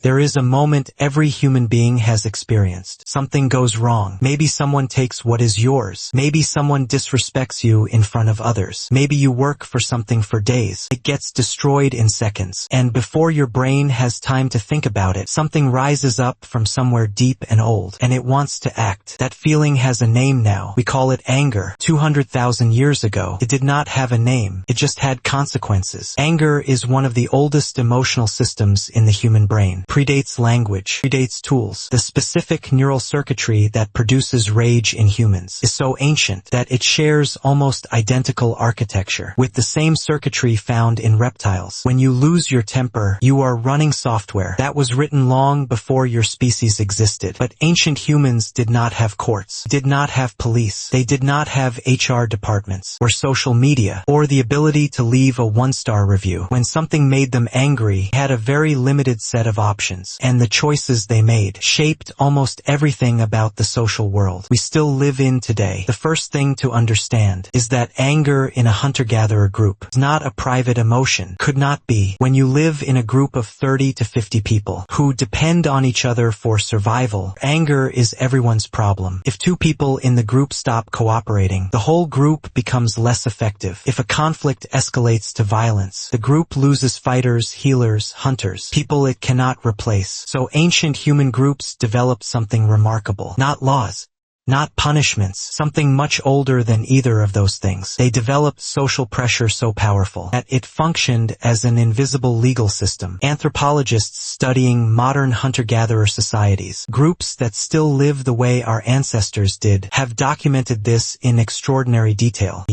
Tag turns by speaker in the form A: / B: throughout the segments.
A: There is a moment every human being has experienced. Something goes wrong. Maybe someone takes what is yours. Maybe someone disrespects you in front of others. Maybe you work for something for days. It gets destroyed in seconds. And before your brain has time to think about it, something rises up from somewhere deep and old, and it wants to act. That feeling has a name now. We call it anger. 200,000 years ago, it did not have a name. It just had consequences. Anger is one of the oldest emotional systems in the human brain. Predates language, predates tools. The specific neural circuitry that produces rage in humans is so ancient that it shares almost identical architecture with the same circuitry found in reptiles. When you lose your temper, you are running software that was written long before your species existed. But ancient humans did not have courts, did not have police, they did not have HR departments, or social media, or the ability to leave a one-star review. When something made them angry, they had a very limited set of options. And the choices they made shaped almost everything about the social world we still live in today. The first thing to understand is that anger in a hunter-gatherer group is not a private emotion, could not be. When you live in a group of 30 to 50 people who depend on each other for survival, anger is everyone's problem. If two people in the group stop cooperating, the whole group becomes less effective. If a conflict escalates to violence, the group loses fighters, healers, hunters, people it cannot replace. So ancient human groups developed something remarkable. Not laws, not punishments, something much older than either of those things. They developed social pressure so powerful that it functioned as an invisible legal system. Anthropologists studying modern hunter-gatherer societies, groups that still live the way our ancestors did, have documented this in extraordinary detail.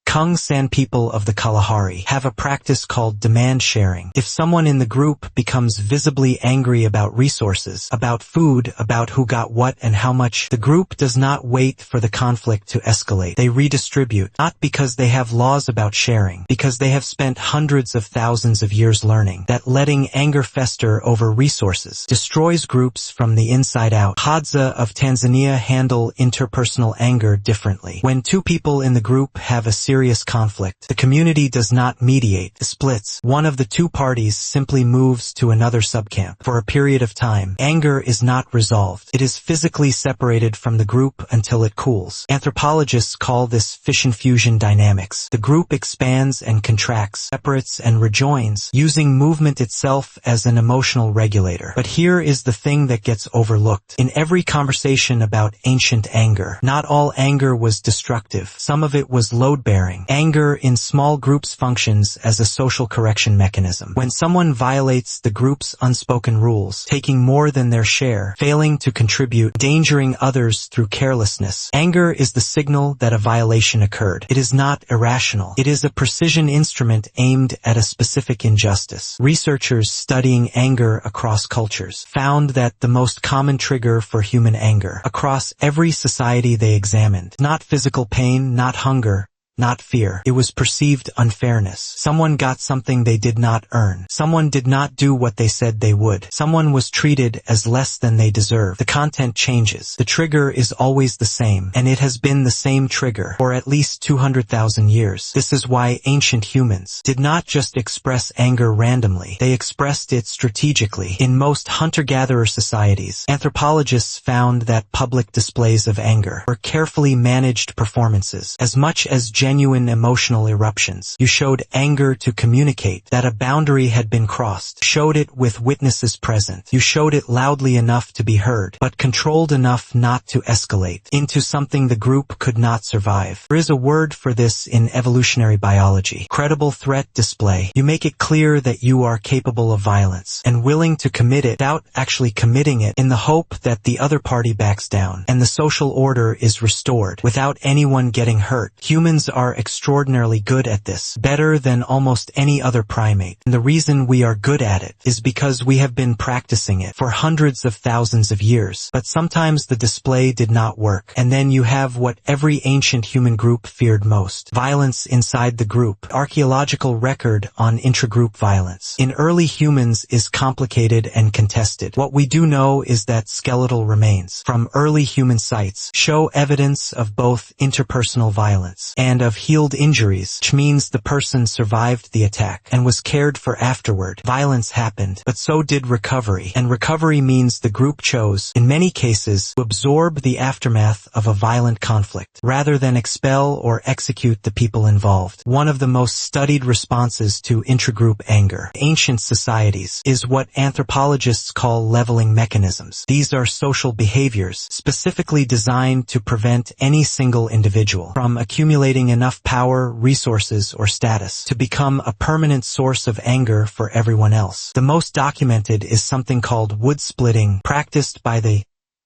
A: Kung San people of the Kalahari have a practice called demand sharing. If someone in the group becomes visibly angry about resources, about food, about who got what and how much, the group does not wait for the conflict to escalate. They redistribute, not because they have laws about sharing, because they have spent hundreds of thousands of years learning that letting anger fester over resources destroys groups from the inside out. Hadza of Tanzania handle interpersonal anger differently. When two people in the group have a serious conflict, the community does not mediate, splits. One of the two parties simply moves to another subcamp. For a period of time, anger is not resolved. It is physically separated from the group until it cools. Anthropologists call this fission-fusion dynamics. The group expands and contracts, separates and rejoins, using movement itself as an emotional regulator. But here is the thing that gets overlooked. In every conversation about ancient anger, not all anger was destructive. Some of it was load-bearing. Anger in small groups functions as a social correction mechanism. When someone violates the group's unspoken rules, taking more than their share, failing to contribute, endangering others through carelessness, anger is the signal that a violation occurred. It is not irrational. It is a precision instrument aimed at a specific injustice. Researchers studying anger across cultures found that the most common trigger for human anger across every society they examined, not physical pain, not hunger, not fear. It was perceived unfairness. Someone got something they did not earn. Someone did not do what they said they would. Someone was treated as less than they deserved. The content changes. The trigger is always the same, and it has been the same trigger for at least 200,000 years. This is why ancient humans did not just express anger randomly. They expressed it strategically. In most hunter-gatherer societies, anthropologists found that public displays of anger were carefully managed performances. As much as genuine emotional eruptions, you showed anger to communicate that a boundary had been crossed, showed it with witnesses present. You showed it loudly enough to be heard, but controlled enough not to escalate into something the group could not survive. There is a word for this in evolutionary biology: credible threat display. You make it clear that you are capable of violence and willing to commit it without actually committing it, in the hope that the other party backs down and the social order is restored without anyone getting hurt. Humans are extraordinarily good at this, better than almost any other primate. And the reason we are good at it is because we have been practicing it for hundreds of thousands of years. But sometimes the display did not work, and then you have what every ancient human group feared most: violence inside the group. Archaeological record on intragroup violence in early humans is complicated and contested. What we do know is that skeletal remains from early human sites show evidence of both interpersonal violence and of healed injuries, which means the person survived the attack and was cared for afterward. Violence happened, but so did recovery. And recovery means the group chose, in many cases, to absorb the aftermath of a violent conflict, rather than expel or execute the people involved. One of the most studied responses to intragroup anger in ancient societies is what anthropologists call leveling mechanisms. These are social behaviors specifically designed to prevent any single individual from accumulating enough power, resources, or status to become a permanent source of anger for everyone else. The most documented is something called wood splitting, practiced by the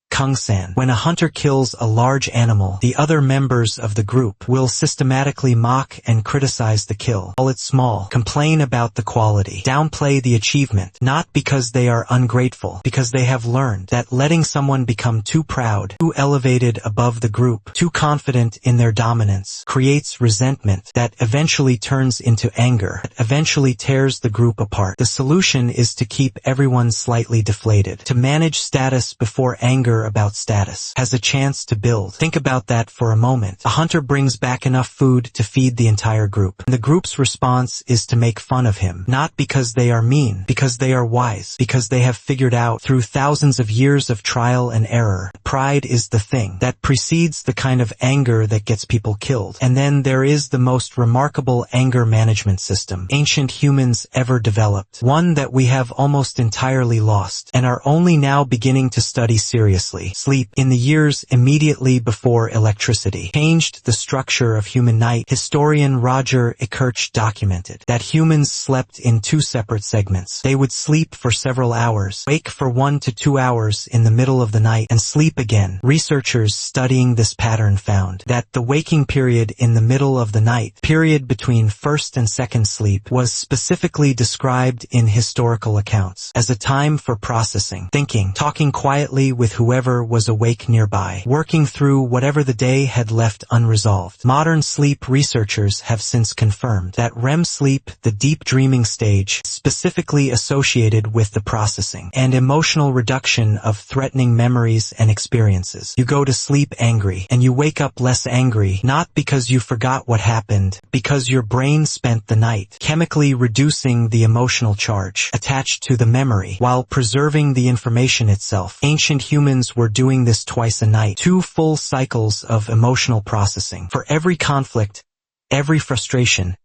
A: Kungsan. When a hunter kills a large animal, the other members of the group will systematically mock and criticize the kill. Call it small, complain about the quality, downplay the achievement, not because they are ungrateful, because they have learned that letting someone become too proud, too elevated above the group, too confident in their dominance, creates resentment that eventually turns into anger, that eventually tears the group apart. The solution is to keep everyone slightly deflated, to manage status before anger about status has a chance to build. Think about that for a moment. A hunter brings back enough food to feed the entire group. And the group's response is to make fun of him, not because they are mean, because they are wise, because they have figured out through thousands of years of trial and error. Pride is the thing that precedes the kind of anger that gets people killed. And then there is the most remarkable anger management system ancient humans ever developed, one that we have almost entirely lost and are only now beginning to study seriously. Sleep, in the years immediately before electricity changed the structure of human night, historian Roger Ekirch documented that humans slept in two separate segments. They would sleep for several hours, wake for 1 to 2 hours in the middle of the night, and sleep again. Researchers studying this pattern found that the waking period in the middle of the night, period between first and second sleep, was specifically described in historical accounts as a time for processing, thinking, talking quietly with whoever was awake nearby, working through whatever the day had left unresolved. Modern sleep researchers have since confirmed that REM sleep, the deep dreaming stage, specifically associated with the processing and emotional reduction of threatening memories and experiences. You go to sleep angry, and you wake up less angry, not because you forgot what happened, because your brain spent the night chemically reducing the emotional charge attached to the memory while preserving the information itself. Ancient humans were doing this twice a night, 2 full cycles of emotional processing for every conflict, every frustration,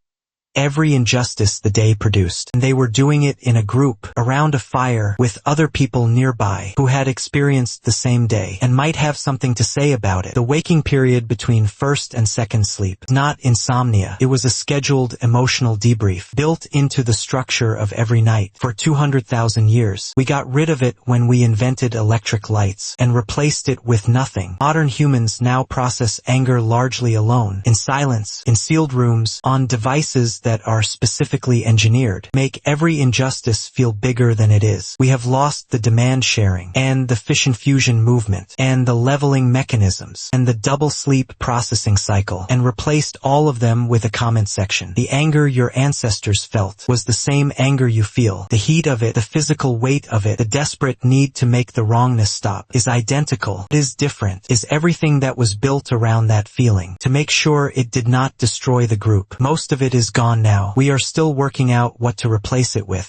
A: every injustice the day produced. And they were doing it in a group, around a fire, with other people nearby who had experienced the same day and might have something to say about it. The waking period between first and second sleep, not insomnia. It was a scheduled emotional debrief built into the structure of every night for 200,000 years. We got rid of it when we invented electric lights and replaced it with nothing. Modern humans now process anger largely alone, in silence, in sealed rooms, on devices that are specifically engineered, make every injustice feel bigger than it is. We have lost the demand sharing, and the fission fusion movement, and the leveling mechanisms, and the double sleep processing cycle, and replaced all of them with a comment section. The anger your ancestors felt was the same anger you feel. The heat of it, the physical weight of it, the desperate need to make the wrongness stop is identical. It is different, is everything that was built around that feeling to make sure it did not destroy the group. Most of it is gone now. We are still working out what to replace it with.